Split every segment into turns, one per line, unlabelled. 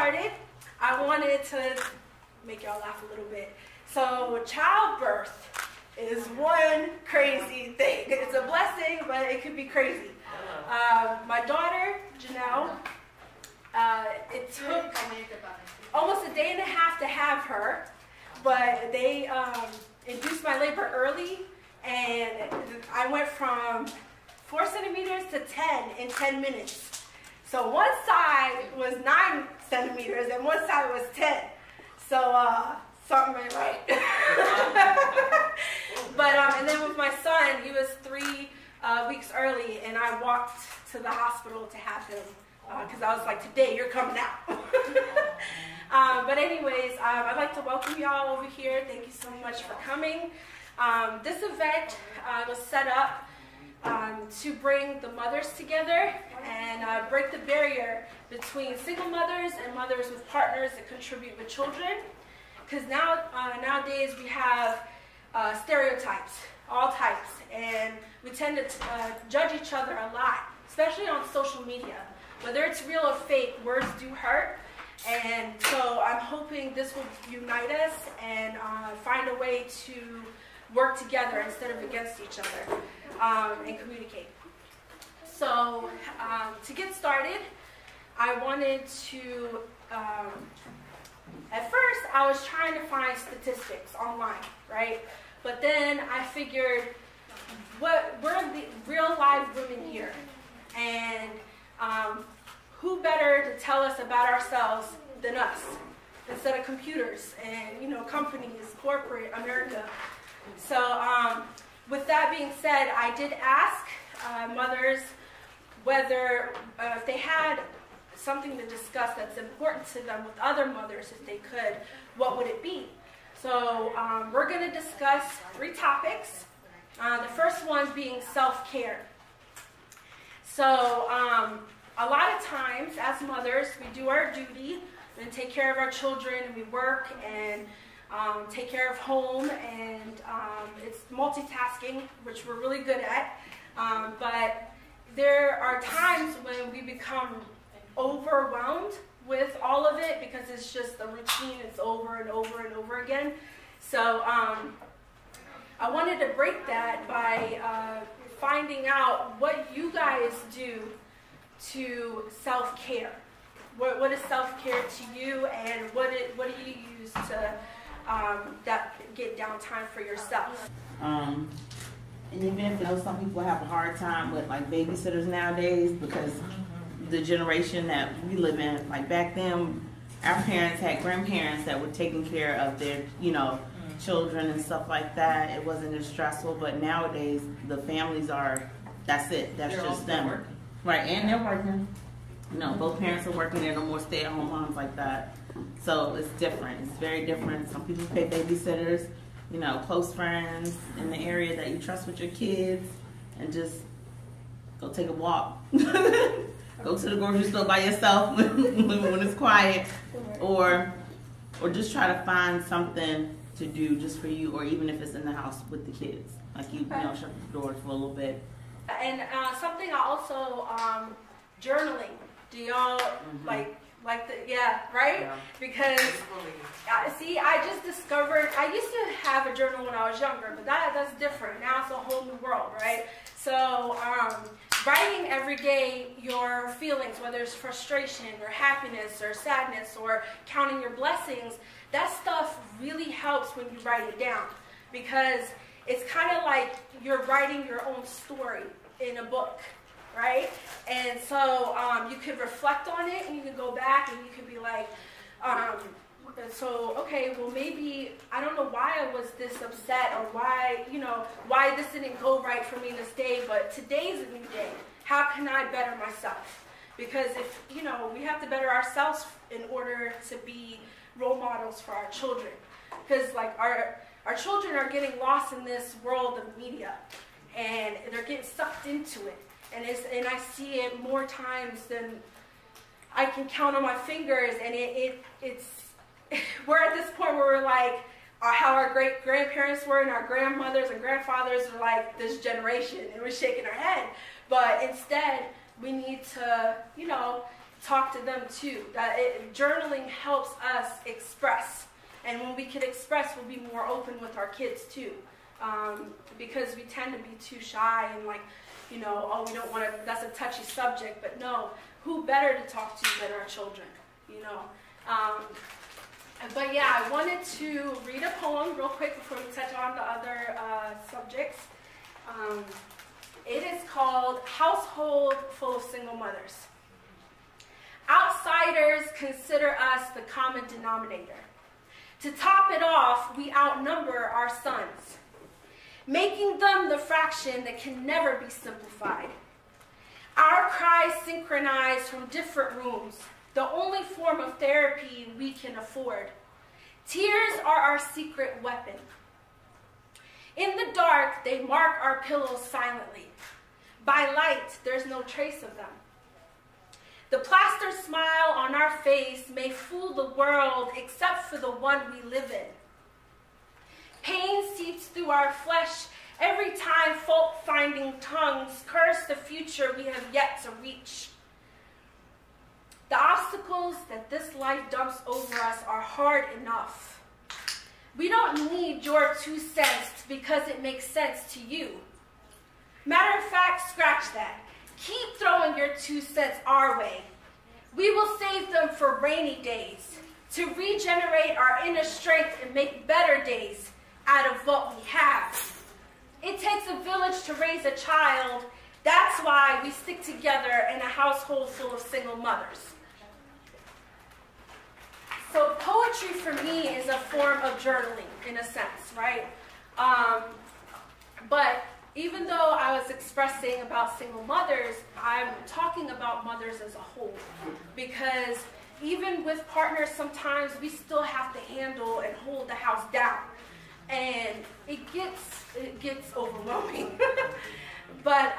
started, I wanted to make y'all laugh a little bit. So childbirth is one crazy thing. It's a blessing, but it could be crazy. My daughter, Janelle, it took almost a day and a half to have her, but they induced my labor early, and I went from 4 centimeters to 10 in 10 minutes. So one side was 9 centimeters and one side was 10. So something ain't right. But and then with my son, he was 3 weeks early, and I walked to the hospital to have him because I was like, today you're coming out. But anyways, I'd like to welcome y'all over here. Thank you so much for coming. This event was set up to bring the mothers together and break the barrier between single mothers and mothers with partners that contribute with children. Because nowadays we have stereotypes, all types, and we tend to judge each other a lot, especially on social media. Whether it's real or fake, words do hurt. And so I'm hoping this will unite us and find a way to work together instead of against each other and communicate. So to get started, I wanted to, at first I was trying to find statistics online, right? But then I figured, we're the real live women here, and who better to tell us about ourselves than us, instead of computers and companies, corporate America. So with that being said, I did ask mothers whether if they had something to discuss that's important to them with other mothers, if they could, what would it be? So we're going to discuss 3 topics. The first one being self-care. So a lot of times as mothers, we do our duty and take care of our children, and we work and take care of home, and it's multitasking, which we're really good at. But there are times when we become overwhelmed with all of it because it's just a routine. It's over and over and over again. So I wanted to break that by finding out what you guys do to self-care. What is self-care to you, and what do you use to get downtime for yourself?
And even if some people have a hard time with like babysitters nowadays, because the generation that we live in, like back then, our parents had grandparents that were taking care of their, children and stuff like that. It wasn't as stressful, but nowadays the families are, that's it, that's just them. Working. Right, and they're working. Both parents are working. There are no more stay-at-home moms like that. So it's different. It's very different. Some people pay babysitters, close friends in the area that you trust with your kids, and just go take a walk. Go to the grocery store by yourself when it's quiet, or just try to find something to do just for you, or even if it's in the house with the kids, like shut the doors for a little bit.
And something I also journaling. Do y'all like the right? Yeah. Because see, I just discovered I used to have a journal when I was younger, but that's different. Now it's a whole new world, right? So writing every day your feelings, whether it's frustration or happiness or sadness or counting your blessings, that stuff really helps when you write it down, because it's kind of like you're writing your own story in a book, right? And so you could reflect on it, and you can go back and you could be like, so, okay, well, maybe, I don't know why I was this upset, or why this didn't go right for me this day, but today's a new day. How can I better myself? Because if, we have to better ourselves in order to be role models for our children. Because, like, our children are getting lost in this world of media, and they're getting sucked into it. And I see it more times than I can count on my fingers, and it's we're at this point where we're like how our great-grandparents were, and our grandmothers and grandfathers are like this generation, and we're shaking our head. But instead, we need to, talk to them too. Journaling helps us express. And when we can express, we'll be more open with our kids too. Because we tend to be too shy and like, you know, oh, we don't want to, that's a touchy subject. But no, who better to talk to than our children, you know? But yeah, I wanted to read a poem real quick before we touch on the other subjects. It is called Household Full of Single Mothers. Outsiders consider us the common denominator. To top it off, we outnumber our sons, making them the fraction that can never be simplified. Our cries synchronize from different rooms, the only form of therapy we can afford. Tears are our secret weapon. In the dark, they mark our pillows silently. By light, there's no trace of them. The plaster smile on our face may fool the world except for the one we live in. Pain seeps through our flesh every time fault-finding tongues curse the future we have yet to reach. The obstacles that this life dumps over us are hard enough. We don't need your 2 cents because it makes sense to you. Matter of fact, scratch that. Keep throwing your 2 cents our way. We will save them for rainy days, to regenerate our inner strength and make better days out of what we have. It takes a village to raise a child. That's why we stick together in a household full of single mothers. So poetry for me is a form of journaling in a sense, right? But even though I was expressing about single mothers, I'm talking about mothers as a whole. Because even with partners, sometimes we still have to handle and hold the house down. And it gets overwhelming. But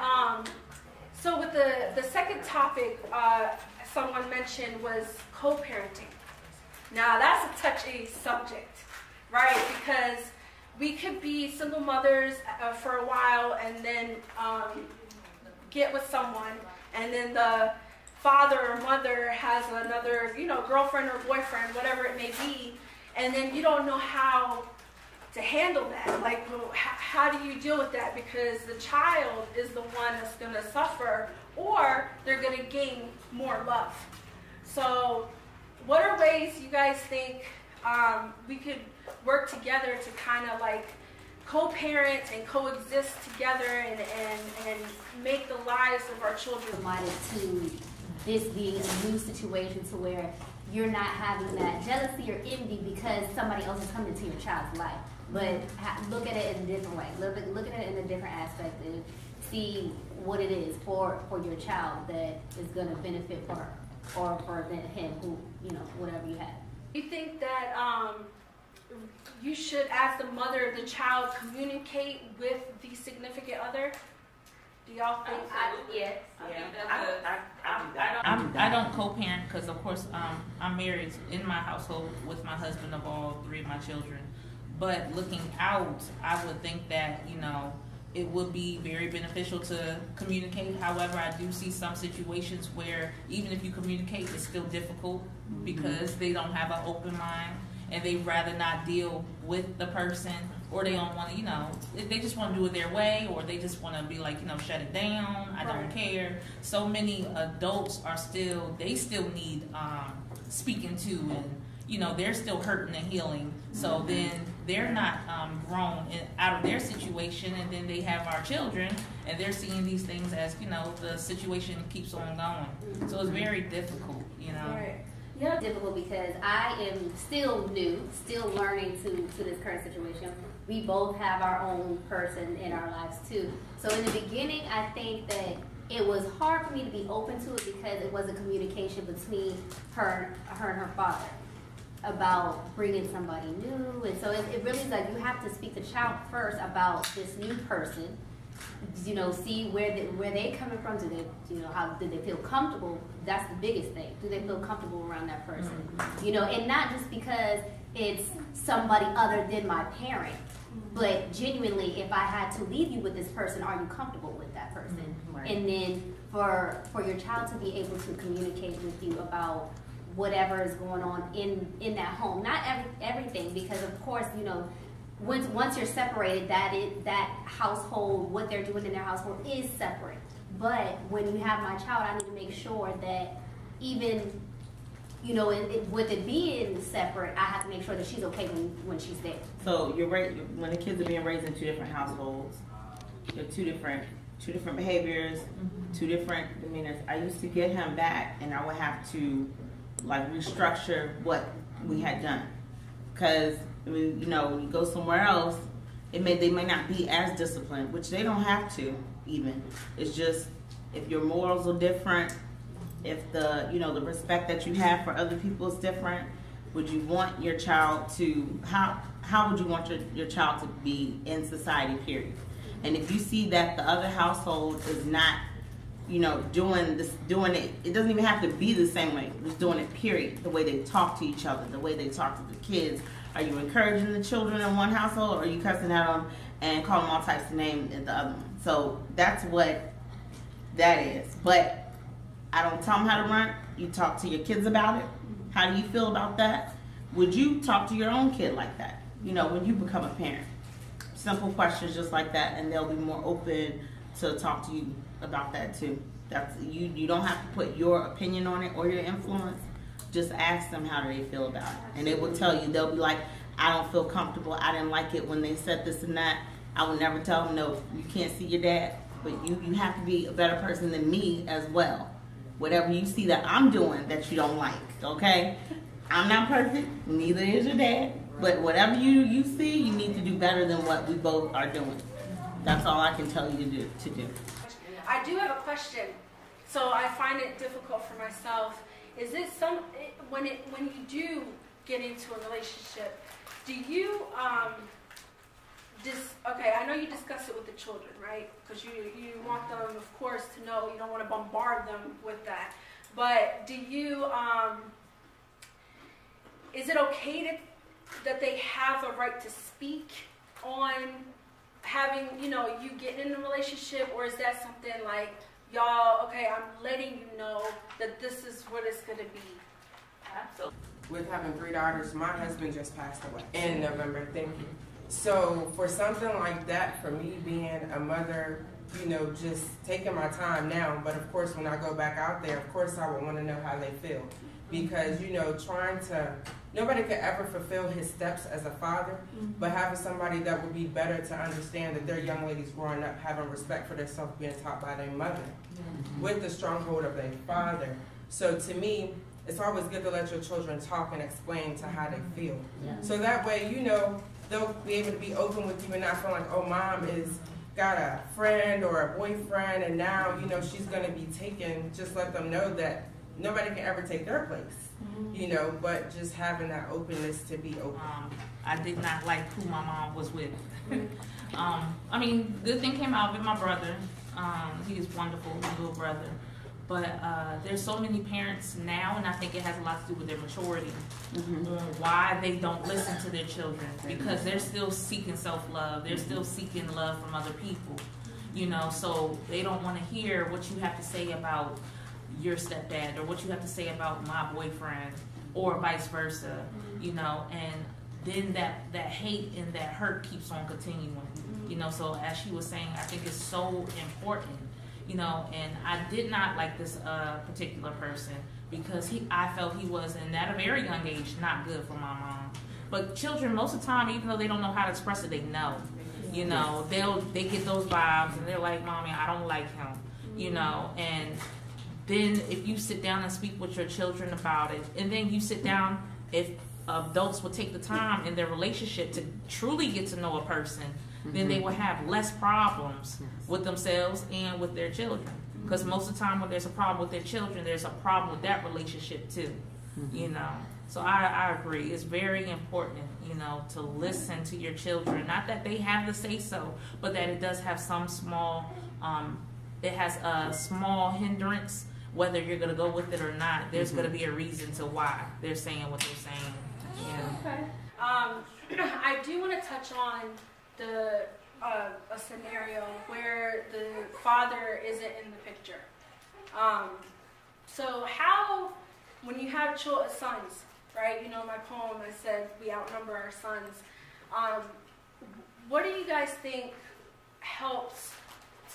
so with the second topic someone mentioned was co-parenting. Now that's a touchy subject, right? Because we could be single mothers for a while and then get with someone, and then the father or mother has another, you know, girlfriend or boyfriend, whatever it may be, and then you don't know how to handle that. Like, well, how do you deal with that? Because the child is the one that's going to suffer, or they're going to gain more love. So what are ways you guys think we could work together to kind of like co-parent and coexist together and make the lives of our children?
To this being a new situation to where you're not having that jealousy or envy because somebody else is coming into your child's life. But look at it in a different way. Look at it in a different aspect and see what it is for your child that is going to benefit for her or for him, who, you know, whatever you have.
Do you think that you should, as the mother of the child, communicate with the significant other? Do y'all think
yes.
I don't co-parent because, of course, I'm married in my household with my husband of all 3 of my children. But looking out, I would think that, you know, it would be very beneficial to communicate. However, I do see some situations where even if you communicate, it's still difficult because they don't have an open mind and they'd rather not deal with the person, or they don't want to, you know, they just want to do it their way, or they just want to be like, you know, shut it down, I don't care. So many adults are still need speaking to, and, you know, they're still hurting and healing. So then they're not grown out of their situation, and then they have our children, and they're seeing these things as, you know, the situation keeps on going. So it's very difficult, you know.
Right.
Yeah, difficult because I am still new, still learning to this current situation. We both have our own person in our lives too. So in the beginning, I think that it was hard for me to be open to it because it wasn't communication between her and her father about bringing somebody new. And so it really is like you have to speak to the child first about this new person, you know, see where they coming from. Do they, you know, how do they feel comfortable? That's the biggest thing. Do they feel comfortable around that person? You know, and not just because it's somebody other than my parent, But genuinely, if I had to leave you with this person, are you comfortable with that person?
Right.
And then for your child to be able to communicate with you about whatever is going on in that home, not everything, because of course, you know, once you're separated, that household, what they're doing in their household is separate. But when you have my child, I need to make sure that even, you know, with it being separate, I have to make sure that she's okay when she's there.
So when the kids are being raised in two different households, they're two different behaviors, two different demeanors. I used to get him back, and I would have to like restructure what we had done, because you know, when you go somewhere else, they may not be as disciplined, which they don't have to even. It's just if your morals are different, if the respect that you have for other people is different, would you want your child to how would you want your child to be in society, period? And if you see that the other household is not, you know, doing it, it doesn't even have to be the same way, just doing it, period. The way they talk to each other, the way they talk to the kids. Are you encouraging the children in one household, or are you cussing at them and calling them all types of names in the other one? So that's what that is. But I don't tell them how to run. You talk to your kids about it. How do you feel about that? Would you talk to your own kid like that? You know, when you become a parent. Simple questions just like that, and they'll be more open to talk to you about that too. That's you don't have to put your opinion on it or your influence. Just ask them how do they feel about it, and they will tell you. They'll be like, I don't feel comfortable, I didn't like it when they said this and that. I would never tell them, no, you can't see your dad, but you have to be a better person than me as well. Whatever you see that I'm doing that you don't like, okay? I'm not perfect, neither is your dad, but whatever you see, you need to do better than what we both are doing. That's all I can tell you to do.
I do have a question. So I find it difficult for myself. Is it when you do get into a relationship, do you okay, I know you discuss it with the children, right? Because you want them, of course, to know. You don't want to bombard them with that. But do you is it okay that they have the right to speak on having, you know, you getting in a relationship, or is that something like, y'all, okay, I'm letting you know that this is what it's going to be?
Absolutely.
With having 3 daughters, my husband just passed away in November. Thank you. So for something like that, for me being a mother, you know, just taking my time now, but of course when I go back out there, of course I would want to know how they feel. Because, you know, nobody could ever fulfill his steps as a father, but having somebody that would be better to understand that their young ladies growing up having respect for themselves, being taught by their mother, with the stronghold of their father. So to me, it's always good to let your children talk and explain to how they feel. So that way, you know, they'll be able to be open with you and not feel like, oh, mom is got a friend or a boyfriend, and now, you know, she's going to be taken. Just let them know that nobody can ever take their place, you know, but just having that openness to be open.
I did not like who my mom was with. I mean, good thing came out with my brother. He is wonderful, my little brother. But there's so many parents now, and I think it has a lot to do with their maturity on why they don't listen to their children, because they're still seeking self-love. They're still seeking love from other people, you know, so they don't want to hear what you have to say about your stepdad or what you have to say about my boyfriend or vice versa, you know, and then that hate and that hurt keeps on continuing, you know. So as she was saying, I think it's so important, you know, and I did not like this particular person because I felt he was, and at a very young age, not good for my mom. But children, most of the time, even though they don't know how to express it, they know, you know, they get those vibes and they're like, mommy, I don't like him, you know. And then if you sit down and speak with your children about it, and then you sit down, if adults would take the time in their relationship to truly get to know a person, then they will have less problems with themselves and with their children. Because most of the time when there's a problem with their children, there's a problem with that relationship too, you know. So I agree. It's very important, you know, to listen to your children. Not that they have to say so, but that it does have some small, it has a small hindrance. Whether you're going to go with it or not, there's going to be a reason to why they're saying what they're saying. Yeah.
Okay. I do want to touch on a scenario where the father isn't in the picture. So how, when you have sons, right? You know, my poem, I said we outnumber our sons. What do you guys think helps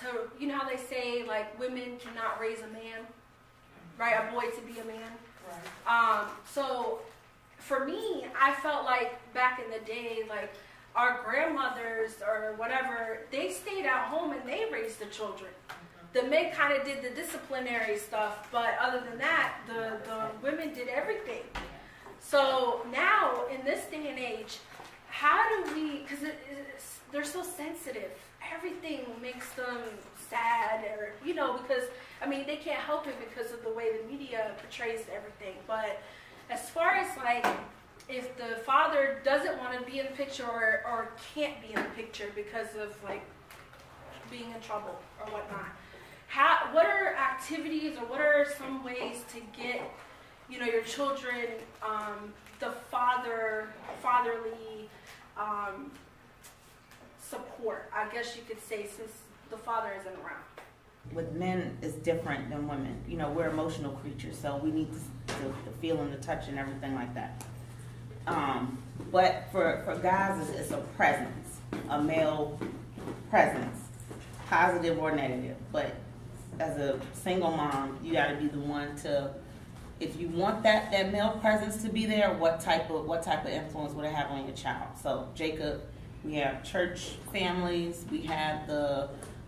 to, you know how they say, like, women cannot raise a man, right? A boy to be a man. Right. So for me, I felt like back in the day, like, our grandmothers or whatever, they stayed at home and they raised the children. The men kind of did the disciplinary stuff, but other than that, the women did everything. So now, in this day and age, how do we, because they're so sensitive, everything makes them sad, or, you know, because, I mean, they can't help it because of the way the media portrays everything. But as far as, like, if the father doesn't want to be in the picture or can't be in the picture because of, like, being in trouble or whatnot, what are activities or what are some ways to get, you know, your children the fatherly support, I guess you could say, since the father isn't around?
With men, it's different than women. You know, we're emotional creatures, so we need to feel and the touch and everything like that. But for guys, it's a presence, a male presence, positive or negative. But as a single mom, you got to be the one to, if you want that male presence to be there, what type of influence would it have on your child? So Jacob, we have church families, we have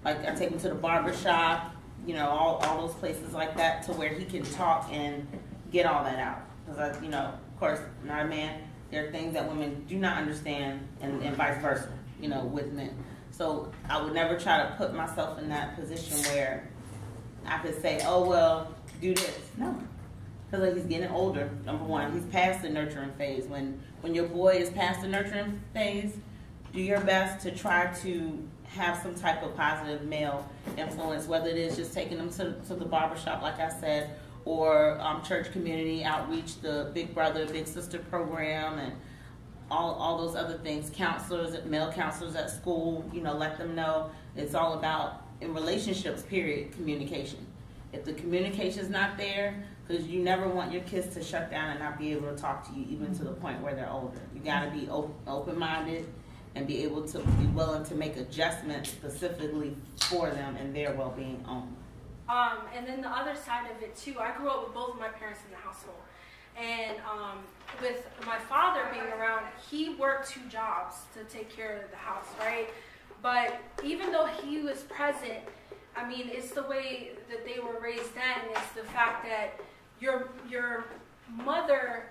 I take him to the barber shop, you know, all those places like that, to where he can talk and get all that out. Because you know, of course, not a man. There are things that women do not understand, and vice versa, you know, with men. So I would never try to put myself in that position where I could say, oh, well, do this. No. Because like, he's getting older, number one. He's past the nurturing phase. When your boy is past the nurturing phase, do your best to try to have some type of positive male influence, whether it is just taking them to the barbershop, like I said, or church community outreach, the Big Brother, Big Sister program, and all those other things. Counselors, male counselors at school, you know, let them know it's all about, in relationships, period, communication. If the communication's not there, because you never want your kids to shut down and not be able to talk to you, even to the point where they're older. You got to be open-minded and be able to be willing to make adjustments specifically for them and their well-being only.
And then the other side of it too, I grew up with both of my parents in the household. And with my father being around, he worked 2 jobs to take care of the house, right? But even though he was present, I mean, it's the way that they were raised then. It's the fact that your mother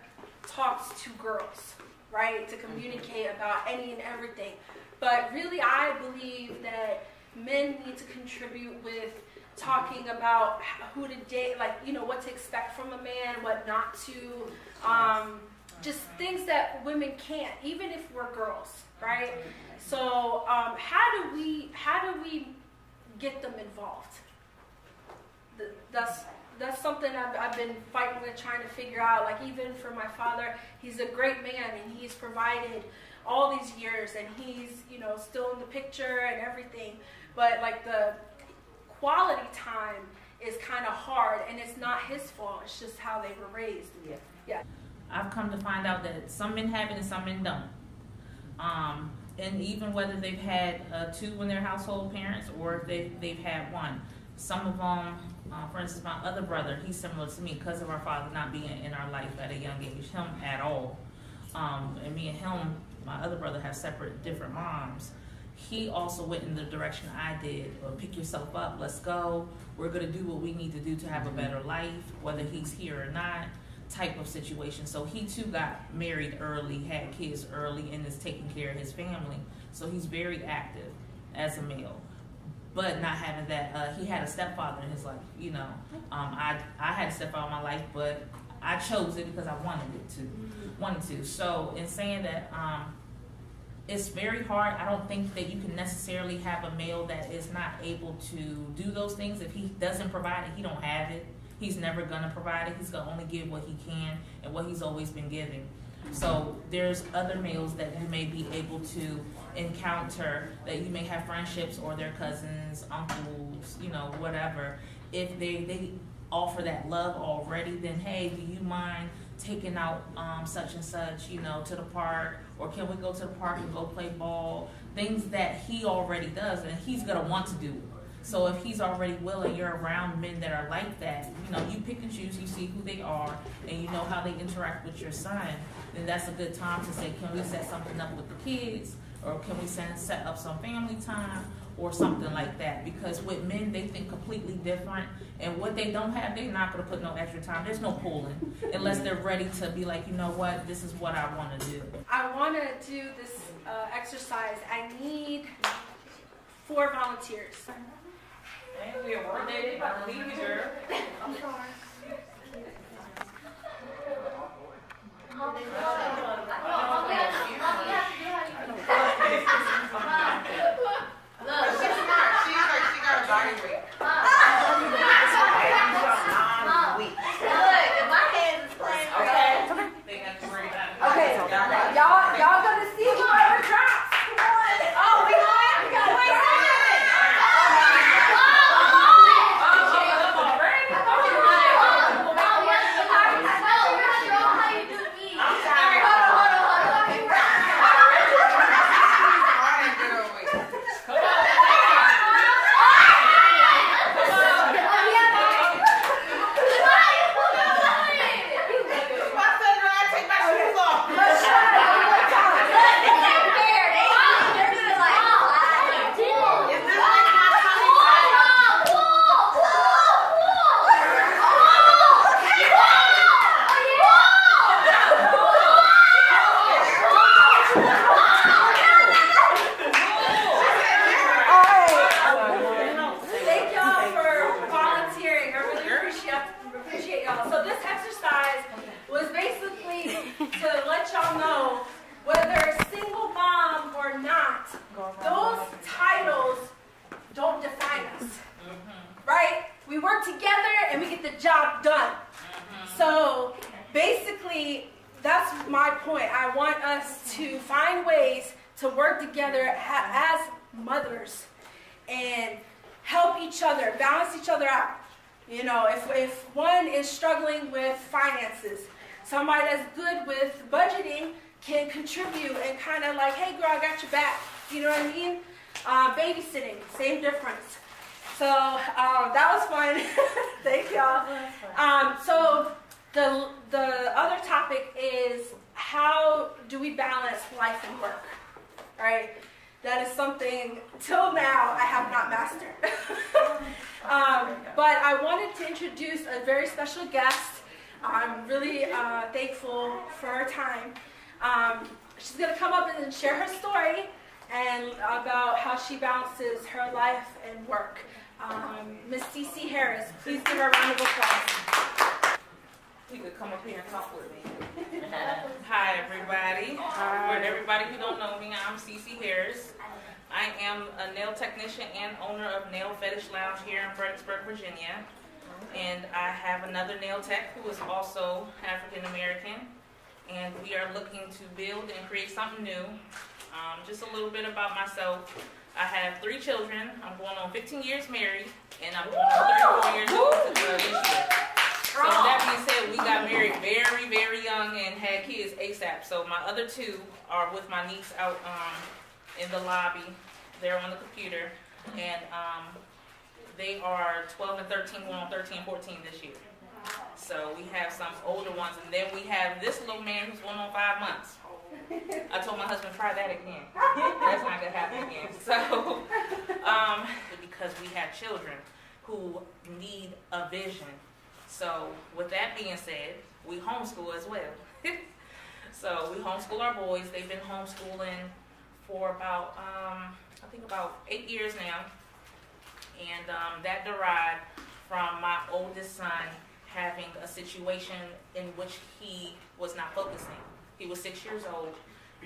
talks to girls, right, to communicate about any and everything. But really, I believe that men need to contribute with talking about who to date, like, you know, what to expect from a man, what not to, just things that women can't, even if we're girls, right? So how do we get them involved? That's something I've been fighting with, trying to figure out. Like, even for my father, he's a great man and he's provided all these years and he's, you know, still in the picture and everything. But like the quality time is kind of hard, and it's not his fault. It's just how they were raised. Yeah.
I've come to find out that some men have it and some men don't. And even whether they've had 2 in their household, parents, or if they've had 1. Some of them, for instance, my other brother, he's similar to me because of our father not being in our life at a young age, him at all. And me and him, my other brother, have separate, different moms. He also went in the direction I did. Pick yourself up, let's go. We're gonna do what we need to do to have a better life, whether he's here or not, type of situation. So he too got married early, had kids early, and is taking care of his family. So he's very active as a male. But not having that, he had a stepfather in his life, you know. I had a stepfather in my life, but I chose it because I wanted to. So in saying that, it's very hard. I don't think that you can necessarily have a male that is not able to do those things. If he doesn't provide it, he don't have it. He's never gonna provide it. He's gonna only give what he can and what he's always been giving. So there's other males that you may be able to encounter, that you may have friendships, or their cousins, uncles, you know, whatever. If they offer that love already, then hey, do you mind taking out such and such, you know, to the park, or can we go to the park and go play ball? Things that he already does, and he's gonna want to do. So if he's already willing, you're around men that are like that, you know, you pick and choose, you see who they are, and you know how they interact with your son, then that's a good time to say, can we set something up with the kids, or can we set up some family time, or something like that. Because with men, they think completely different, and what they don't have, they're not going to put no extra time. There's no pulling unless they're ready to be like, you know what, this is what I want to do.
I want to do this exercise. I need 4 volunteers.
And we are coordinated by the lead girl.
I'm sorry.
Look, she's smart. She got a body weight.
Okay, y'all gonna see whoever drops. Come on. Oh, we got it. As mothers and help each other, balance each other out. You know, if one is struggling with finances, somebody that's good with budgeting can contribute and kind of like, hey girl, I got your back. You know what I mean? Babysitting, same difference. So that was fun. Thank y'all. So the other topic is, how do we balance life and work? Right? That is something, till now, I have not mastered. But I wanted to introduce a very special guest. I'm really thankful for her time. She's going to come up and share her story and about how she balances her life and work. Miss CeCe Harris, please give her a round of applause.
You could come up here and talk with me. Hi, everybody. For everybody who don't know me, I'm CeCe Harris. I am a nail technician and owner of Nail Fetish Lounge here in Fredericksburg, Virginia. And I have another nail tech who is also African American. And we are looking to build and create something new. Just a little bit about myself. I have 3 children. I'm going on 15 years married, and I'm going on 34 years old this year. So that being said, we got married very, very young and had kids ASAP. So my other 2 are with my niece out in the lobby. They're on the computer, and they are 12 and 13, going on 13 and 14 this year. So we have some older ones, and then we have this little man who's going on 5 months. I told my husband, try that again. That's not gonna happen again. So, because we have children who need a vision. So with that being said, we homeschool as well. So we homeschool our boys. They've been homeschooling for about, I think about 8 years now. And that derived from my oldest son having a situation in which he was not focusing. He was 6 years old,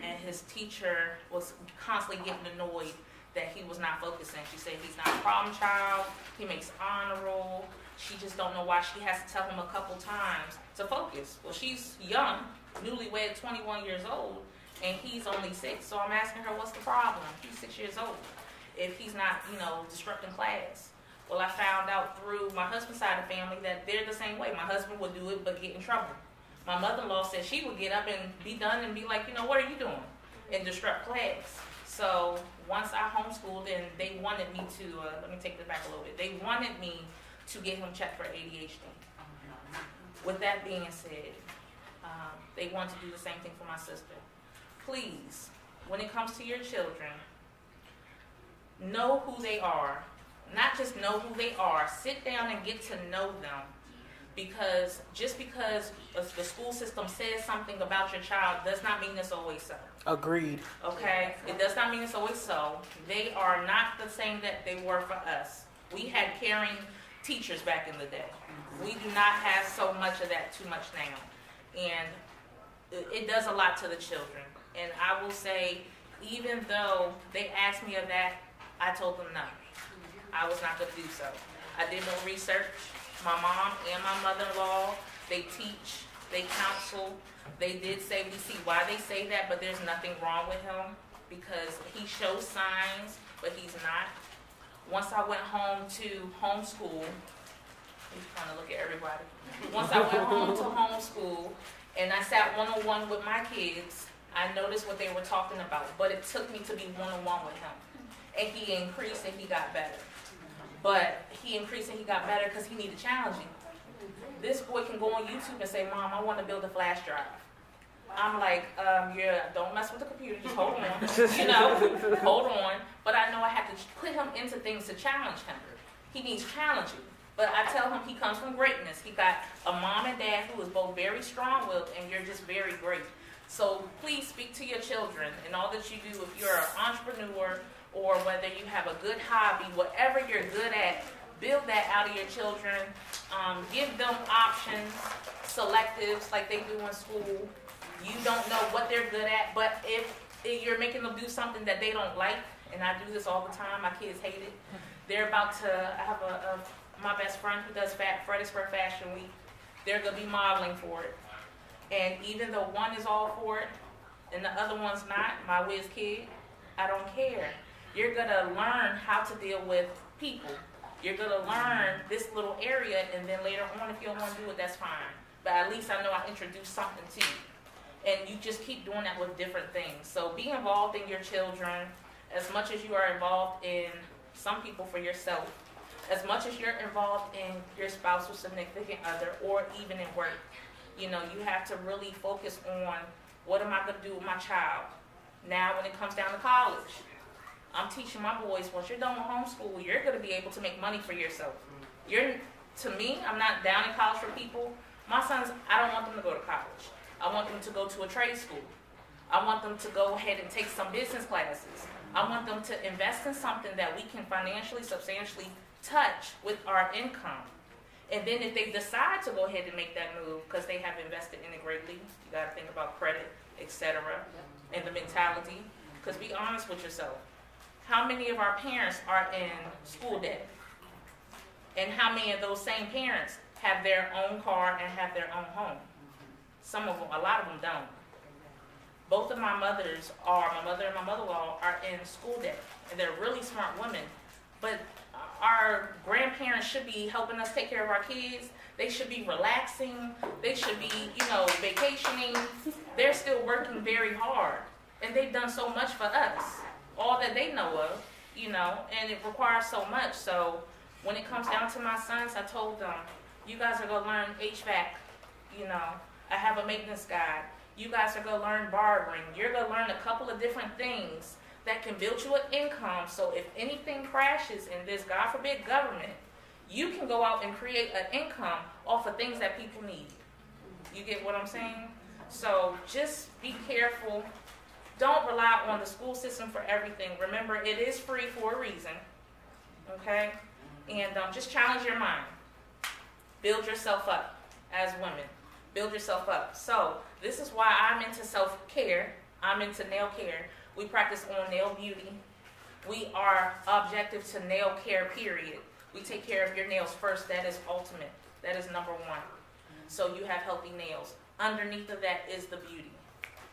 and his teacher was constantly getting annoyed that he was not focusing. She said he's not a problem child, he makes honor roll, She just don't know why she has to tell him a couple times to focus. Well, she's young, newlywed, 21 years old, and he's only 6. So I'm asking her, what's the problem? He's 6 years old. If he's not, disrupting class. Well, I found out through my husband's side of the family that they're the same way. My husband would do it but get in trouble. My mother-in-law said she would get up and be done and be like, what are you doing? And disrupt class. So once I homeschooled, and they wanted me to, let me take this back a little bit. They wanted me to get him checked for ADHD. With that being said, they want to do the same thing for my sister. Please, when it comes to your children, know who they are. Not just know who they are. Sit down and get to know them. Because just because the school system says something about your child does not mean it's always so.
Agreed.
Okay? It does not mean it's always so. They are not the same that they were for us. We had caring teachers back in the day. We do not have so much of that too much now. And it does a lot to the children. And I will say, even though they asked me of that, I told them no. I was not going to do so. I did more research. My mom and my mother-in-law, they teach, they counsel. They did say, we see why they say that, but there's nothing wrong with him because he shows signs, but he's not. Once I went home to homeschool, he's trying to look at everybody. Once I went home to homeschool and I sat one-on-one with my kids, I noticed what they were talking about, but it took me to be one-on-one with him. And he increased and he got better. But he increased and he got better because he needed challenging. This boy can go on YouTube and say, Mom, I want to build a flash drive. I'm like, don't mess with the computer, just hold on, hold on. But I know I have to put him into things to challenge him. He needs challenging. But I tell him he comes from greatness. He got a mom and dad who is both very strong-willed, and you're just very great. So please speak to your children and all that you do. If you're an entrepreneur or whether you have a good hobby, whatever you're good at, build that out of your children. Give them options, selectives like they do in school. You don't know what they're good at, but if you're making them do something that they don't like, and I do this all the time, my kids hate it. They're about to, I have my best friend who does Fredericksburg Fashion Week. They're going to be modeling for it. And even though one is all for it and the other one's not, my whiz kid, I don't care. You're going to learn how to deal with people. You're going to learn this little area, and then later on, if you don't want to do it, that's fine. But at least I know I introduced something to you. And you just keep doing that with different things. So be involved in your children as much as you are involved in some people for yourself, as much as you're involved in your spouse or significant other, or even in work. You have to really focus on what am I going to do with my child. Now when it comes down to college, I'm teaching my boys, once you're done with homeschool, you're going to be able to make money for yourself. To me, I'm not down in college for people. My sons, I don't want them to go to college. I want them to go to a trade school. I want them to go ahead and take some business classes. I want them to invest in something that we can financially, substantially touch with our income. And then if they decide to go ahead and make that move because they have invested in it greatly, you got to think about credit, etc., and the mentality. Because be honest with yourself. How many of our parents are in school debt? And how many of those same parents have their own car and have their own home? Some of them, a lot of them don't. Both of my mothers my mother and my mother-in-law are in school debt. And they're really smart women. But our grandparents should be helping us take care of our kids. They should be relaxing. They should be, vacationing. They're still working very hard. And they've done so much for us. All that they know of, and it requires so much. So when it comes down to my sons, I told them, you guys are going to learn HVAC. I have a maintenance guide. You guys are going to learn barbering. You're going to learn a couple of different things that can build you an income. So if anything crashes in this, God forbid, government, you can go out and create an income off of things that people need. You get what I'm saying? So just be careful. Don't rely on the school system for everything. Remember, it is free for a reason. Okay? And just challenge your mind. Build yourself up as women. Build yourself up. So this is why I'm into self-care. I'm into nail care. We practice on nail beauty. We are objective to nail care, period. We take care of your nails first. That is ultimate. That is number one. So you have healthy nails. Underneath of that is the beauty.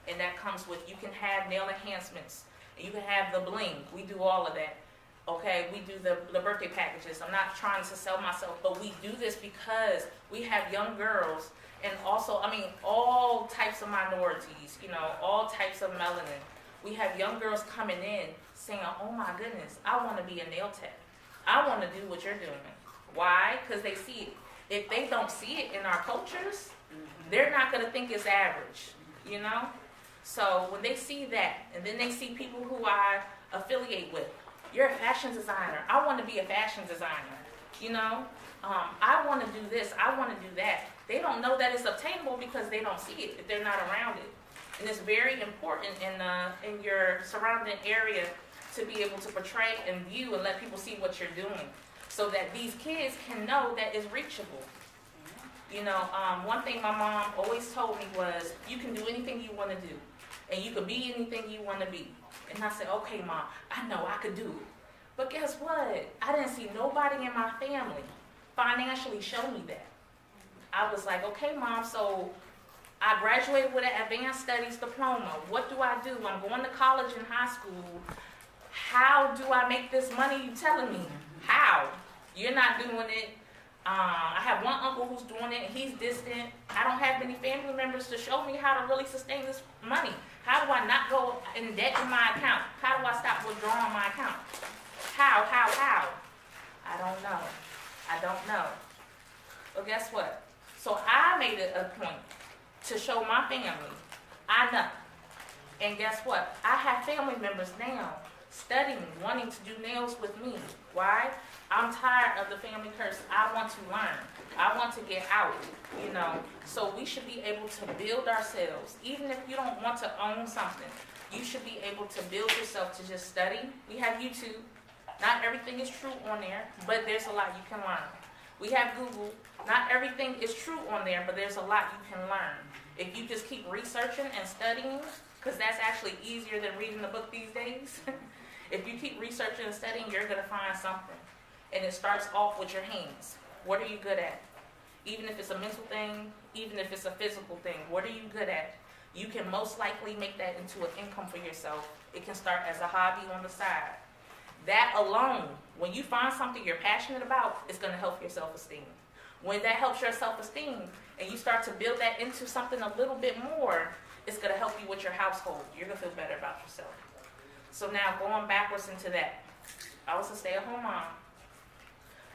And that comes with, you can have nail enhancements. You can have the bling. We do all of that. Okay, we do the birthday packages. I'm not trying to sell myself, but we do this because we have young girls and also, I mean, all types of minorities, you know, all types of melanin. We have young girls coming in saying, oh my goodness, I want to be a nail tech. I want to do what you're doing. Why? Because they see it. If they don't see it in our cultures, they're not going to think it's average, you know? So when they see that, and then they see people who I affiliate with, you're a fashion designer. I want to be a fashion designer, you know? I want to do this. I want to do that. They don't know that it's obtainable because they don't see it if they're not around it. And it's very important in your surrounding area to be able to portray and view and let people see what you're doing so that these kids can know that it's reachable. You know, one thing my mom always told me was, you can do anything you want to do. And you can be anything you want to be. And I said, okay, Mom, I know I could do it. But guess what? I didn't see nobody in my family financially show me that. I was like, okay, Mom, so I graduated with an advanced studies diploma. What do? I'm going to college and high school. How do I make this money you telling me? How? You're not doing it. I have one uncle who's doing it, and he's distant. I don't have many family members to show me how to really sustain this money. How do I not go in debt in my account? How do I stop withdrawing my account? How? I don't know. Well, guess what? So I made it a point to show my family I know. And guess what? I have family members now studying, wanting to do nails with me. Why? I'm tired of the family curse. I want to learn. I want to get out, you know. So we should be able to build ourselves. Even if you don't want to own something, you should be able to build yourself to just study. We have YouTube. Not everything is true on there, but there's a lot you can learn. We have Google. Not everything is true on there, but there's a lot you can learn. If you just keep researching and studying, because that's actually easier than reading the book these days. If you keep researching and studying, you're going to find something. And it starts off with your hands. What are you good at? Even if it's a mental thing, even if it's a physical thing, what are you good at? You can most likely make that into an income for yourself. It can start as a hobby on the side. That alone, when you find something you're passionate about, it's going to help your self-esteem. When that helps your self-esteem and you start to build that into something a little bit more, it's going to help you with your household. You're going to feel better about yourself. So now going backwards into that, I was a stay-at-home mom.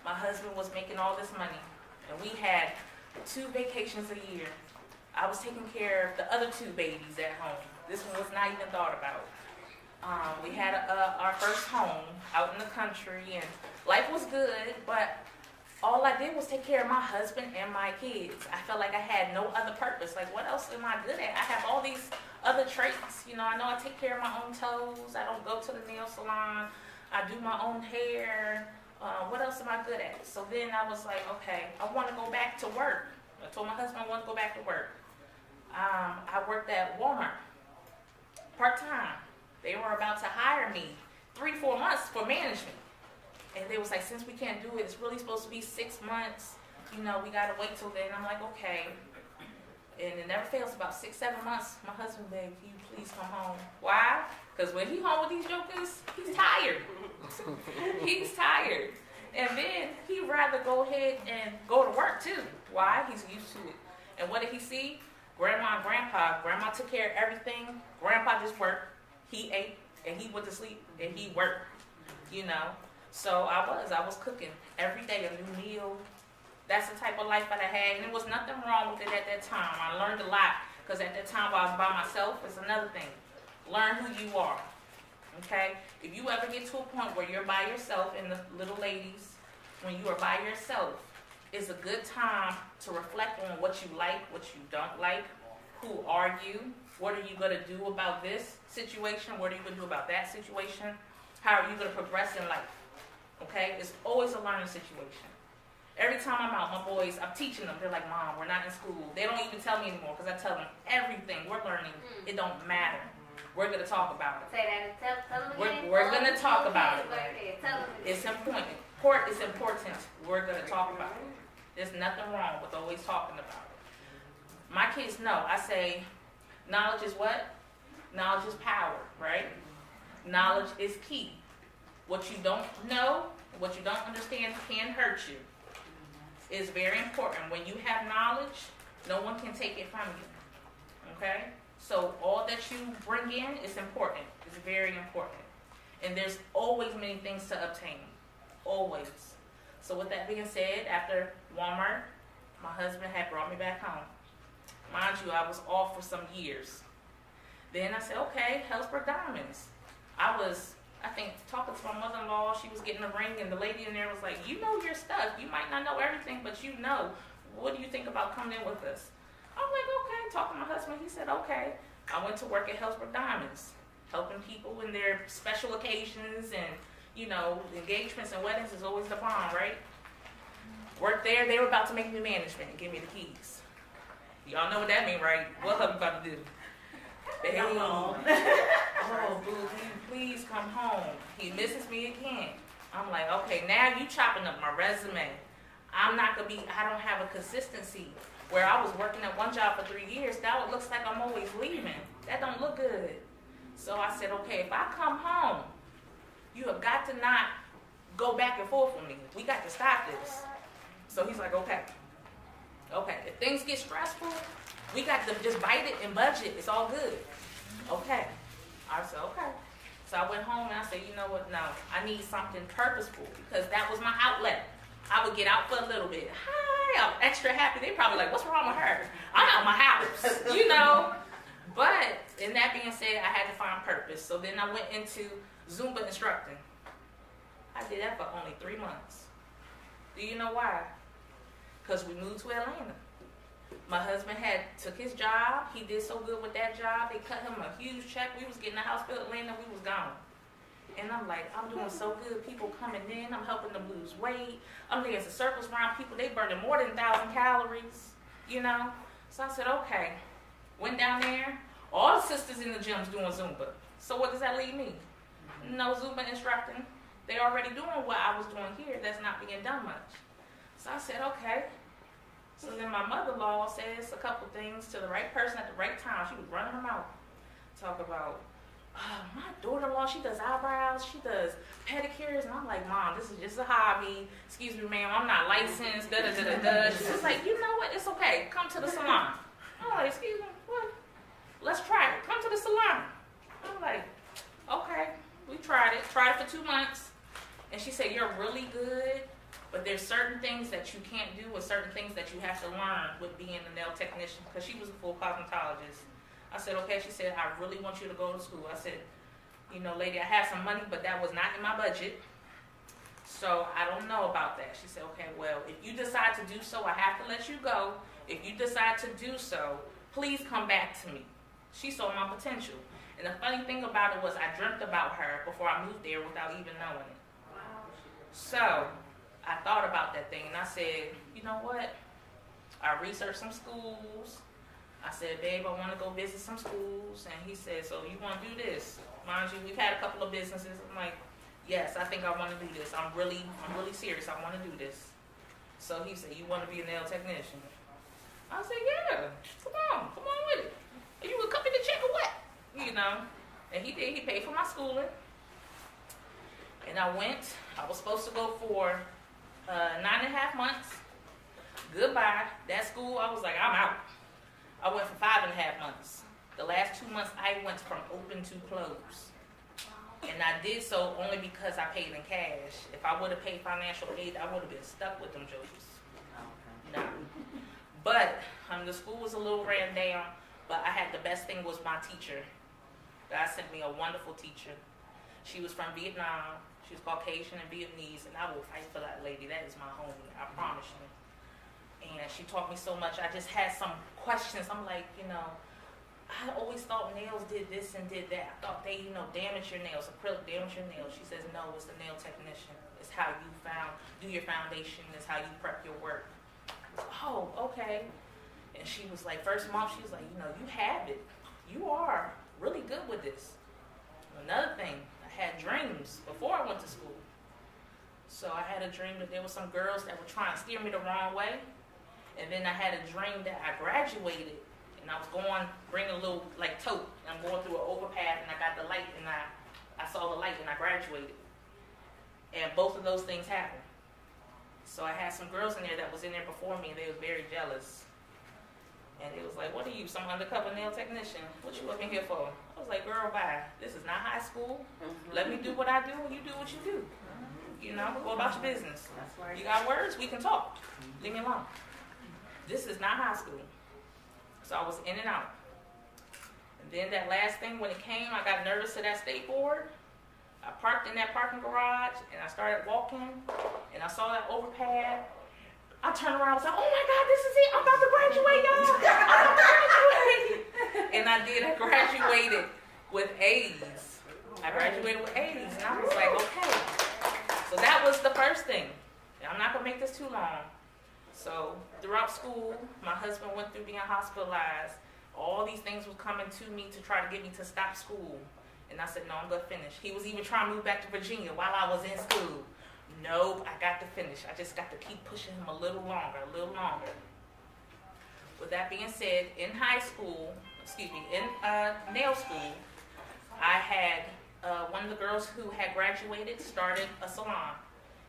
My husband was making all this money, and we had 2 vacations a year. I was taking care of the other 2 babies at home. This one was not even thought about. We had our first home out in the country, and life was good, but all I did was take care of my husband and my kids. I felt like I had no other purpose. Like, what else am I good at? I have all these other traits. You know, I know I take care of my own toes. I don't go to the nail salon. I do my own hair. What else am I good at? So then I was like, okay, I want to go back to work. I told my husband I want to go back to work. I worked at Walmart part-time. They were about to hire me 3-4 months for management. And they was like, since we can't do it, it's really supposed to be 6 months. You know, we got to wait till then. I'm like, okay. And it never fails. About 6-7 months, my husband begged, can you please come home? Why? Because when he home with these jokers, he's tired. He's tired. And then he'd rather go ahead and go to work too. Why? He's used to it. And what did he see? Grandma and Grandpa. Grandma took care of everything. Grandpa just worked. He ate, and he went to sleep, and he worked, you know. So I was cooking every day, a new meal. That's the type of life that I had, and there was nothing wrong with it at that time. I learned a lot, because at that time I was by myself. It's another thing. Learn who you are, okay? If you ever get to a point where you're by yourself, and the little ladies, when you are by yourself, it's a good time to reflect on what you like, what you don't like, who are you, what are you going to do about this situation, what are you going to do about that situation, how are you going to progress in life, okay? It's always a learning situation. Every time I'm out, my boys, I'm teaching them. They're like, Mom, we're not in school. They don't even tell me anymore because I tell them everything. We're learning. It don't matter. We're going to talk about it.
Say that. Tell them again.
We're going to talk about it.
Tell them again.
It's important. Support is important. We're going to talk about it. There's nothing wrong with always talking about it. My kids know. I say, knowledge is what? Knowledge is power, right? Knowledge is key. What you don't know, what you don't understand can hurt you. It's very important. When you have knowledge, no one can take it from you. Okay? So all that you bring in is important. It's very important. And there's always many things to obtain. Always. So with that being said, after Walmart, my husband had brought me back home. Mind you, I was off for some years. Then I said, okay, Helzberg Diamonds. I think, talking to my mother-in-law, she was getting a ring, and the lady in there was like, you know your stuff. You might not know everything, but you know. What do you think about coming in with us? I'm like, okay. Talking to my husband, he said, okay. I went to work at Helzberg Diamonds, helping people in their special occasions and, you know, engagements and weddings is always the bomb, right? Worked there. They were about to make me management and give me the keys. Y'all know what that means, right? What hubby about to do? Hey, oh, boo, can you please come home? He misses me again. I'm like, okay, now you chopping up my resume. I don't have a consistency. Where I was working at one job for 3 years, now it looks like I'm always leaving. That don't look good. So I said, okay, if I come home, you have got to not go back and forth with me. We got to stop this. So he's like, okay. Okay, if things get stressful, we got to just bite it and budget. It's all good. Okay. I said, okay. So I went home and I said, you know what? No, I need something purposeful because that was my outlet. I would get out for a little bit. Hi, I'm extra happy. They probably like, what's wrong with her? I'm out my house, you know. But in that being said, I had to find purpose. So then I went into Zumba instructing. I did that for only 3 months. Do you know why? Because we moved to Atlanta. My husband took his job. He did so good with that job. They cut him a huge check. We was getting a house built in Atlanta. We was gone. And I'm like, I'm doing so good. People coming in. I'm helping them lose weight. I'm dancing circles around people. They burning more than 1,000 calories, you know. So I said, okay. Went down there. All the sisters in the gym's doing Zumba. So what does that leave me? No Zumba instructing. They already doing what I was doing here. That's not being done much. So I said, okay. So then my mother-in-law says a couple things to the right person at the right time. She was running her mouth. Talk about, my daughter-in-law, she does eyebrows, she does pedicures. And I'm like, Mom, this is just a hobby. Excuse me, ma'am, I'm not licensed, da-da-da-da-da. She was like, you know what, it's okay. Come to the salon. I'm like, excuse me, what? Let's try it. Come to the salon. I'm like, okay. We tried it for 2 months. And she said, you're really good. But there's certain things that you can't do or certain things that you have to learn with being a nail technician because she was a full cosmetologist. I said, okay. She said, I really want you to go to school. I said, you know, lady, I have some money, but that was not in my budget. So I don't know about that. She said, okay, well, if you decide to do so, I have to let you go. If you decide to do so, please come back to me. She saw my potential. And the funny thing about it was I dreamt about her before I moved there without even knowing it. So I thought about that thing and I said, you know what? I researched some schools. I said, babe, I want to go visit some schools. And he said, so you want to do this? Mind you, we've had a couple of businesses. I'm like, yes, I think I want to do this. I'm really serious. I want to do this. So he said, you want to be a nail technician? I said, yeah, come on with it. Are you a company check or what? You know, and he did. He paid for my schooling. And I went. I was supposed to go for 9.5 months. Goodbye. That school, I was like, I'm out. I went for 5.5 months. The last 2 months, I went from open to close. And I did so only because I paid in cash. If I would have paid financial aid, I would have been stuck with them jokers. No. But the school was a little ran down. But I had the best thing was my teacher. God sent me a wonderful teacher. She was from Vietnam. She was Caucasian and Vietnamese, and I will fight for that lady. That is my homie, I promise you. And she taught me so much. I just had some questions. I'm like, you know, I always thought nails did this and did that. I thought they, you know, damage your nails, acrylic damage your nails. She says, no, it's the nail technician. It's how you do your foundation. It's how you prep your work. Oh, okay. And she was like, first month, she was like, you know, you have it. You are really good with this. Another thing, I had dreams before I went to school. So I had a dream that there were some girls that were trying to steer me the wrong way. And then I had a dream that I graduated, and I was bringing a little, like, tote. And I'm going through an overpass, and I got the light, and I saw the light, and I graduated. And both of those things happened. So I had some girls in there that was in there before me, and they was very jealous. And it was like, what are you, some undercover nail technician? What you up in here for? I was like, girl, bye. This is not high school. Let me do what I do, and you do what you do. You know, go about your business. You got words, we can talk. Leave me alone. This is not high school. So I was in and out. And then that last thing, when it came, I got nervous to that state board. I parked in that parking garage, and I started walking, and I saw that overpad. I turned around and said, oh my God, this is it. I'm about to graduate, y'all. I'm about to graduate. And I did. I graduated with A's. I graduated with A's, and I was like, okay. So that was the first thing. I'm not going to make this too long. So throughout school, my husband went through being hospitalized. All these things were coming to me to try to get me to stop school. And I said, no, I'm going to finish. He was even trying to move back to Virginia while I was in school. Nope, I got to finish. I just got to keep pushing him a little longer, a little longer. With that being said, in high school, in nail school, I had one of the girls who had graduated started a salon.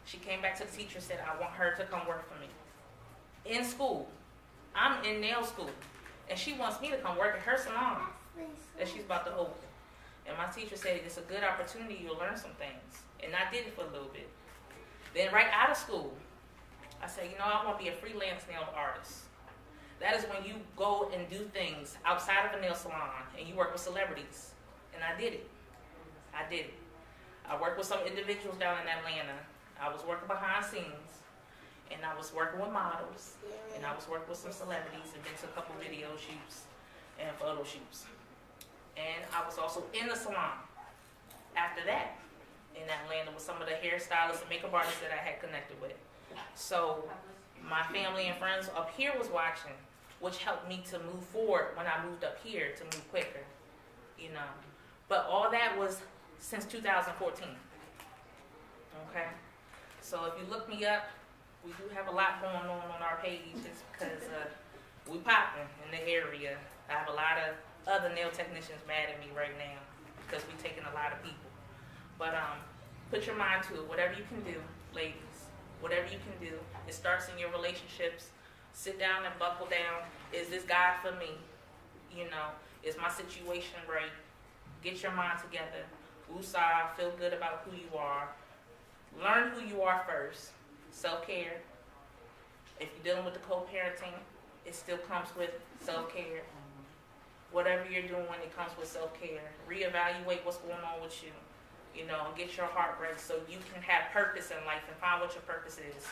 She came back to the teacher and said, I want her to come work for me. In school. I'm in nail school. And she wants me to come work at her salon that she's about to open. And my teacher said, it's a good opportunity, you'll learn some things. And I did it for a little bit. Then right out of school, I said, I want to be a freelance nail artist. That is when you go and do things outside of a nail salon and you work with celebrities. And I did it. I did it. I worked with some individuals down in Atlanta. I was working behind scenes. And I was working with models. And I was working with some celebrities and been to a couple video shoots and photo shoots. And I was also in the salon after that in Atlanta with some of the hairstylists and makeup artists that I had connected with. So my family and friends up here was watching, which helped me to move forward when I moved up here to move quicker, But all that was since 2014, okay? So if you look me up, we do have a lot going on our page just because we popping in the area. I have a lot of other nail technicians mad at me right now because we taking a lot of people. But put your mind to it. Whatever you can do, ladies, whatever you can do. It starts in your relationships. Sit down and buckle down. Is this guy for me? Is my situation right? Get your mind together. Woosah, feel good about who you are. Learn who you are first. Self-care. If you're dealing with the co-parenting, it still comes with self-care. Whatever you're doing, it comes with self-care. Reevaluate what's going on with you. And get your heart right so you can have purpose in life and find what your purpose is.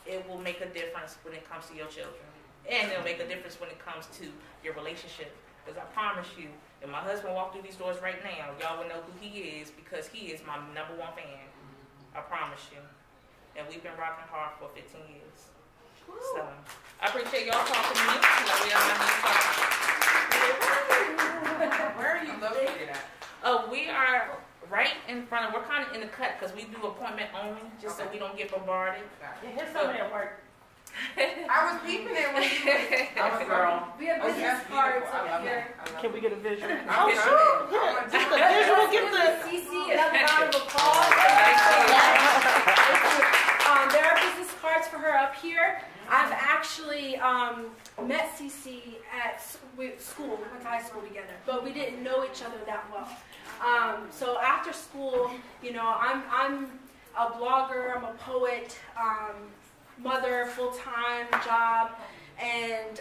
It will make a difference when it comes to your children. And it'll make a difference when it comes to your relationship. Because I promise you, if my husband walked through these doors right now, y'all will know who he is because he is my #1 fan. I promise you. And we've been rocking hard for 15 years. So, I appreciate y'all talking to me.
Where are you located at?
We are right in front of, we're kind of in the cut because we do appointment only just so we don't get bombarded.
Here's somebody at work.
I was peeping it when you
I'm a girl.
We have business cards up here.
Can we get a visual?
Oh, sure.
Yeah, just a visual. Give the
CC another round of applause. There are business cards for her up here. I've actually met CC at school. We went to high school together, but we didn't know each other that well. So after school, I'm a blogger, I'm a poet, mother, full-time job, and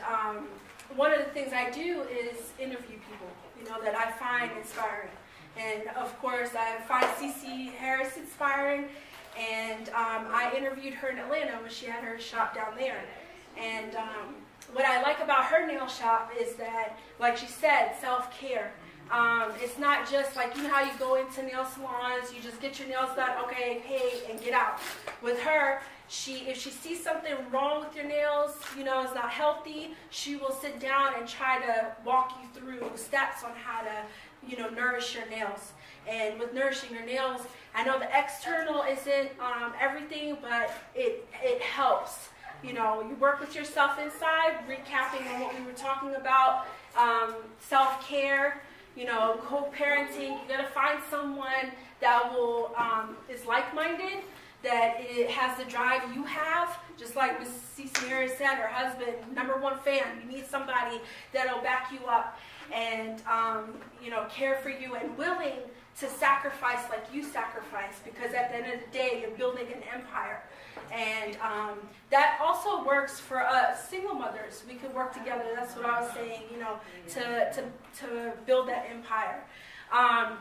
one of the things I do is interview people, that I find inspiring. And of course, I find CC Harris inspiring, and I interviewed her in Atlanta when she had her shop down there. And what I like about her nail shop is that, like she said, self-care. It's not just like, how you go into nail salons, you just get your nails done, okay, pay, and get out. With her, if she sees something wrong with your nails, it's not healthy, she will sit down and try to walk you through steps on how to nourish your nails. And with nourishing your nails, I know the external isn't everything, but it helps. You work with yourself inside, recapping on what we were talking about, self-care, co-parenting. You got to find someone that will is like-minded, that it has the drive you have. Just like Ms. Cece Mary said, her husband, #1 fan. You need somebody that'll back you up and care for you and willing to sacrifice like you sacrifice, because at the end of the day, you're building an empire. And that also works for us single mothers. We could work together. That's what I was saying, to build that empire.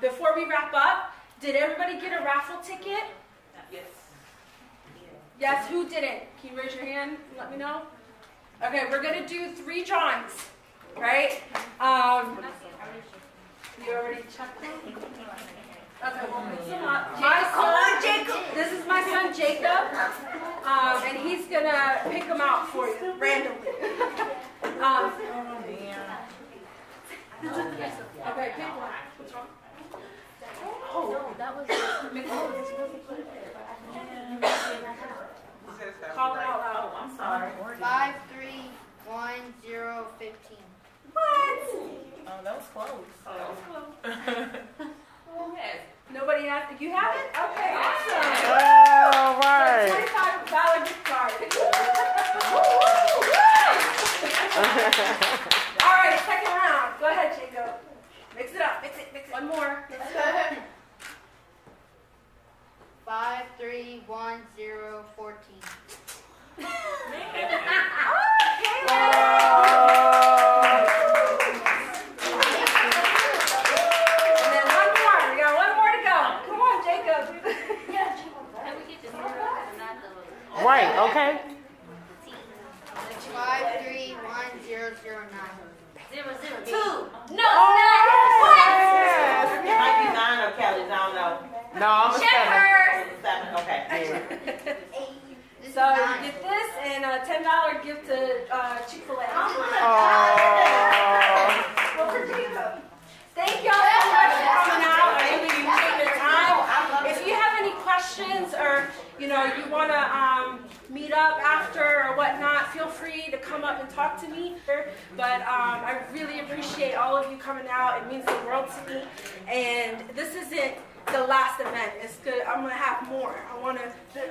Before we wrap up, did everybody get a raffle ticket?
Yes.
Yes, who didn't? Can you raise your hand and let me know? Okay, we're going to do 3 drawings, right? You already checked them? Okay, we'll mix them up. This is my son Jacob, and he's going to pick them out for you, randomly. Okay, pick one. What's wrong? Oh, that was call it out loud.
I'm sorry.
531015.
What?
Oh, that was close.
Nobody has to. You have it? Okay, awesome.
All right.
$25 gift card. All right, second round. Go ahead, Jacob. Mix it up. Mix it. One more.
531014.
Right, okay.
531009.
002.
Oh,
No,
yes.
It might be 9 or Kelly's, I don't know.
No, I'm a
Check
7.
her.
7, okay.
So you get this and a $10 gift to Chick-fil-A.
Oh.
Well, for Jacob. Thank y'all so much for coming out. I really appreciate your time. If you have any questions or you want to meet up after or whatnot, feel free to come up and talk to me. But I really appreciate all of you coming out. It means the world to me. And this isn't the last event. It's good. I'm going to have more.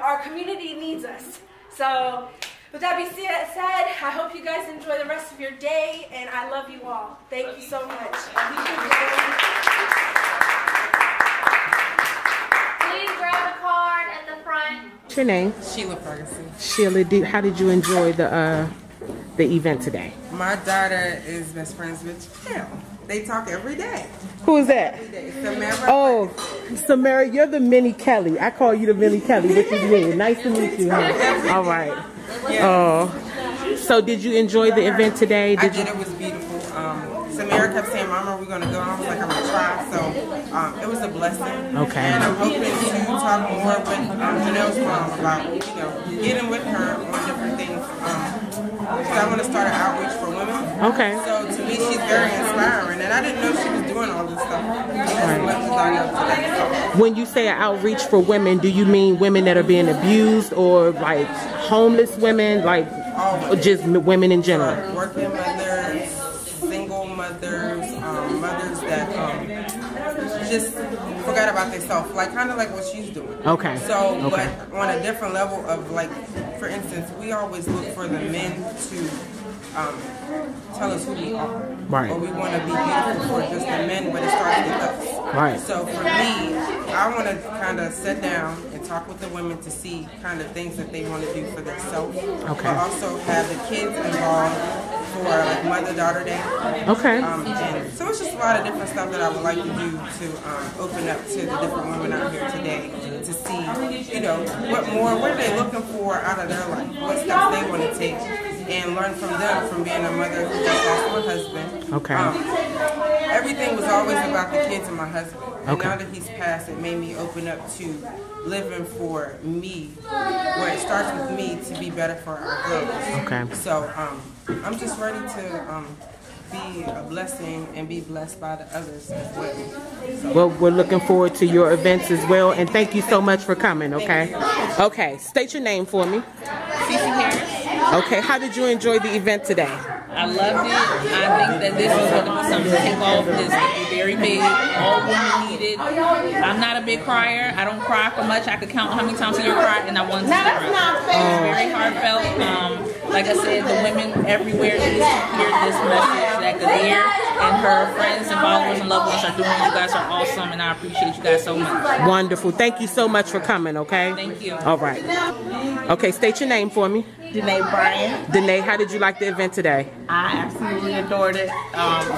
Our community needs us. So with that being said, I hope you guys enjoy the rest of your day, and I love you all. Thank you so much.
Please grab a card at the front.
What's your name?
Sheila Ferguson.
Sheila, how did you enjoy the event today?
My daughter is best friends with Janelle. They talk every day.
Who is that?
Every day. Samara.
Oh, Samara, you're the mini Kelly. I call you the mini Kelly, which is weird. Nice to meet you, huh? All right. Oh, so did you enjoy the event today?
I did. It was beautiful. Samara kept saying, "Mama, we're gonna go." I was like, "I'm gonna try." So it was a blessing.
Okay.
And I'm hoping to talk more with Janelle's mom about getting with her on different things. Because I want to start an outreach for women.
Okay.
So to me, she's very inspiring, and I didn't know she was doing all this stuff as much as I know today. So.
When you say an outreach for women, do you mean women that are being abused or like homeless women, like or just women in general?
Working mothers, single mothers, mothers that just forgot about themselves, like kind of like what she's doing.
Okay.
So,
okay.
but on a different level of like, for instance, we always look for the men to tell us who we are.
Right.
Or we want to be beautiful for just the men, but it starts with us.
Right.
So for me, I want to kind of sit down and talk with the women to see kind of things that they want to do for themselves.
Okay.
But also have the kids involved for like Mother-Daughter Day.
Okay.
And so it's just a lot of different stuff that I would like to do to open up to the different women out here today to see, what are they looking for out of their life, what steps they want to take, and learn from them, from being a mother who just lost her husband.
Okay.
Everything was always about the kids and my husband. And
Okay.
now that he's passed, it made me open up to living for me, where it starts with me to be better for our girls.
Okay.
So I'm just ready to be a blessing and be blessed by the others as well. So.
Well, we're looking forward to your events as well, and thank you so much for coming, okay? Okay, state your name for me.
Cece Harris.
Okay, how did you enjoy the event today?
I loved it. I think that this is going to be something to take off. This is very big. All women need it. I'm not a big crier. I don't cry for much. I could count how many times a year I cried, and I wanted to see it. It's very heartfelt. Like I said, the women everywhere need to hear this message that Gadir and her friends and followers and loved ones are doing. You guys are awesome, and I appreciate you guys so much.
Wonderful. Thank you so much for coming, okay?
Thank you.
All right. Okay, state your name for me.
Danae Bryant.
Danae, how did you like the event today?
I absolutely adored it.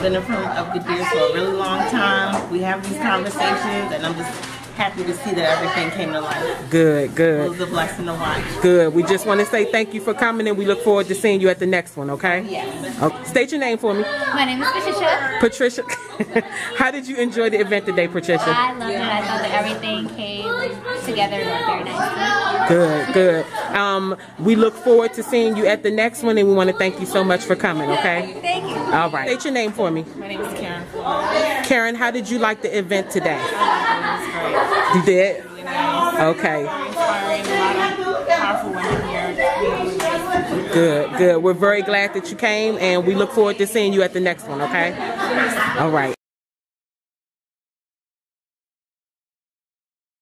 Been a friend of Gadir for a really long time. We have these conversations, and I'm just happy to see that everything came to life.
Good,
It
good,
was a blessing to watch.
good. We just want to say thank you for coming, and we look forward to seeing you at the next one, okay?
Yes.
Okay. State your name for me.
My name is Patricia.
Patricia, how did you enjoy the event today, Patricia?
I loved it. I thought that everything came together very nicely.
Good, good. We look forward to seeing you at the next one, and we want to thank you so much for coming, okay?
Thank you.
All right. State your name for me.
My name is Karen.
Karen, how did you like the event today? You did? Okay.
Inspiring a lot of powerful women here.
Good, good. We're very glad that you came, and we look forward to seeing you at the next one, okay? All right.